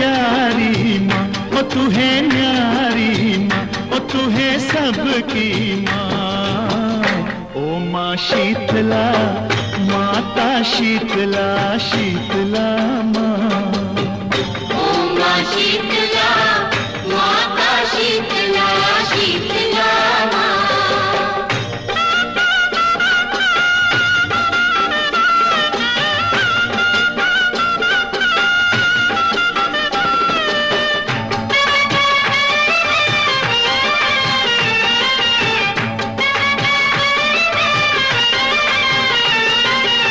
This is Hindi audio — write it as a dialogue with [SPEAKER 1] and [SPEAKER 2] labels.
[SPEAKER 1] प्यारी माँ, ओ तू है न्यारी माँ, ओ तू है सबकी माँ। ओ माँ शीतला, माता शीतला, शीतला माँ।
[SPEAKER 2] ओ माँ शीतला।